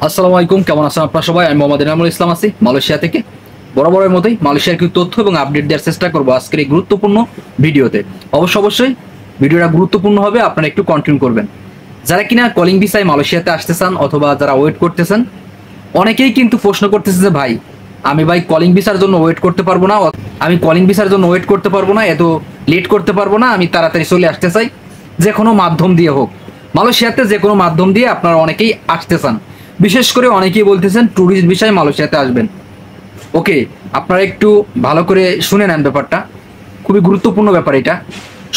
আসসালামু আলাইকুম, কেমন আছেন আপনারা সবাই? আমি মোহাম্মদ ইনামুল ইসলাম আছি মালয়েশিয়া থেকে। বরাবরের মতোই মালয়েশিয়ার কিছু তথ্য এবং আপডেট দেওয়ার চেষ্টা করবো আজকের এই গুরুত্বপূর্ণ ভিডিওতে। অবশ্যই ভিডিওটা গুরুত্বপূর্ণ হবে, আপনারা একটু কন্টিনিউ করবেন। যারা কিনা কলিং ভিসায় মালয়েশিয়াতে আসতে চান অথবা যারা ওয়েট করতেছেন, অনেকেই কিন্তু প্রশ্ন করতেছে যে ভাই আমি কলিং ভিসার জন্য ওয়েট করতে পারবো না, আমি কলিং ভিসার জন্য ওয়েট করতে পারবো না, এত লেট করতে পারবো না, আমি তাড়াতাড়ি চলে আসতে চাই, যে কোনো মাধ্যম দিয়ে হোক। মালয়েশিয়াতে যে কোনো মাধ্যম দিয়ে আপনারা অনেকেই আসতে চান, বিশেষ করে অনেকেই বলতেছেন ট্যুরিস্ট ভিসায় মালয়েশিয়াতে আসবেন। ওকে, আপনারা একটু ভালো করে শুনে নেন, ব্যাপারটা খুবই গুরুত্বপূর্ণ ব্যাপার এটা।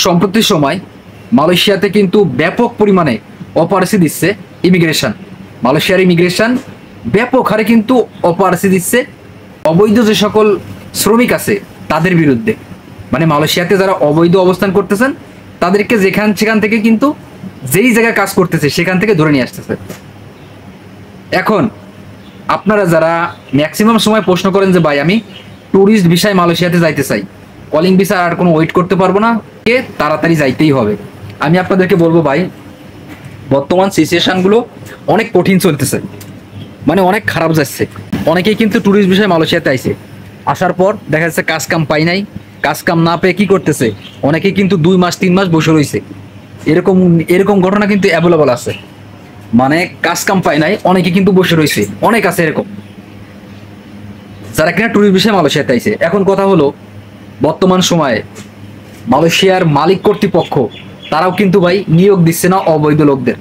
সম্প্রতি সময় মালয়েশিয়াতে কিন্তু ব্যাপক পরিমাণে অপারেশি দিচ্ছে ইমিগ্রেশন। মালয়েশিয়ার ইমিগ্রেশন ব্যাপক হারে কিন্তু অপারেশি দিচ্ছে অবৈধ যে সকল শ্রমিক আছে তাদের বিরুদ্ধে। মানে মালয়েশিয়াতে যারা অবৈধ অবস্থান করতেছেন তাদেরকে সেখান থেকে কিন্তু যেই জায়গায় কাজ করতেছে সেখান থেকে ধরে নিয়ে আসতেছে। এখন আপনারা যারা ম্যাক্সিমাম সময় প্রশ্ন করেন যে ভাই আমি ট্যুরিস্ট ভিসায় মালয়েশিয়াতে যাইতে চাই, কলিং ভিসা আর কোনো ওয়েট করতে পারবো না, কে তাড়াতাড়ি যাইতেই হবে। আমি আপনাদেরকে বলবো ভাই, বর্তমান সিচুয়েশনগুলো অনেক কঠিন চলতেছে, মানে অনেক খারাপ যাচ্ছে। অনেকেই কিন্তু ট্যুরিস্ট ভিসায় মালয়েশিয়াতে আইছে, আসার পর দেখা যাচ্ছে কাজ কাম পাই নাই, কাজ কাম না পেয়ে কি করতেছে, অনেকেই কিন্তু 2 মাস 3 মাস বসে রয়েছে। এরকম এরকম ঘটনা কিন্তু অ্যাভেলেবল আছে। মানে কাজ কাম পায় নাই, অনেকে কিন্তু বসে রয়েছে, অনেক আছে এরকম যারা কিনা ট্যুরিস্ট ভিসায় মালয়েশিয়াতে আইছে। এখন কথা হলো, বর্তমান সময়ে মালয়েশিয়ার মালিক কর্তৃপক্ষ তারাও কিন্তু ভাই নিয়োগ দিচ্ছে না অবৈধ লোকদের।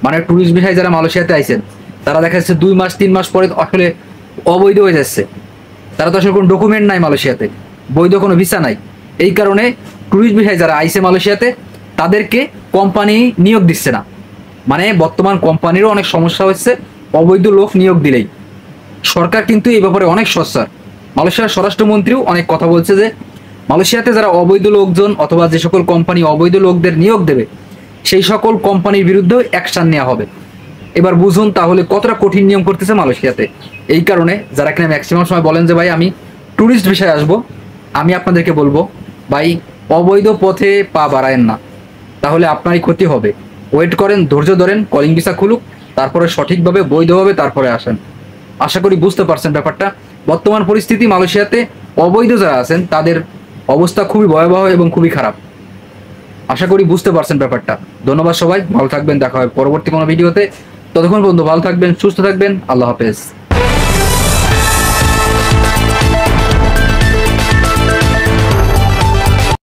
মানে ট্যুরিস্ট ভিসায় যারা মালয়েশিয়াতে আইছেন তারা দেখা যাচ্ছে 2 মাস 3 মাস পরে আসলে অবৈধ হয়ে যাচ্ছে। তারা তো আসলে কোনো ডকুমেন্ট নাই মালয়েশিয়াতে, বৈধ কোনো ভিসা নাই। এই কারণে ট্যুরিস্ট ভিসায় যারা আইছে মালয়েশিয়াতে তাদেরকে কোম্পানি নিয়োগ দিচ্ছে না। মানে বর্তমান কোম্পানিরও অনেক সমস্যা হচ্ছে অবৈধ লোক নিয়োগ দিলেই। সরকার কিন্তু এই ব্যাপারে অনেক সচ্ছার। মালয়েশিয়ার স্বরাষ্ট্রমন্ত্রীও অনেক কথা বলছে যে মালয়েশিয়াতে যারা অবৈধ লোকজন অথবা যে সকল কোম্পানি অবৈধ লোকদের নিয়োগ দেবে সেই সকল কোম্পানির বিরুদ্ধেও অ্যাকশন নেওয়া হবে। এবার বুঝুন তাহলে কতটা কঠিন নিয়ম করতেছে মালয়েশিয়াতে। এই কারণে যারা কিনা ম্যাক্সিমাম সময় বলেন যে ভাই আমি ট্যুরিস্ট ভিসায় আসবো, আমি আপনাদেরকে বলবো ভাই অবৈধ পথে পা বাড়ায়েন না, তাহলে আপনারই ক্ষতি হবে। ওয়েট করেন, ধৈর্য ধরেন, কলিং ভিসা খুলুক, তারপরে সঠিকভাবে বৈধভাবে তারপরে আসেন। আশা করি বুঝতে পারছেন ব্যাপারটা। বর্তমান পরিস্থিতি মালয়েশিয়াতে অবৈধ যারা আছেন তাদের অবস্থা খুবই ভয়াবহ এবং খুবই খারাপ। আশা করি বুঝতে পারছেন ব্যাপারটা। ধন্যবাদ সবাই, ভালো থাকবেন, দেখা হয় পরবর্তী কোনো ভিডিওতে। ততক্ষণ পর্যন্ত ভালো থাকবেন, সুস্থ থাকবেন, আল্লাহ হাফেজ।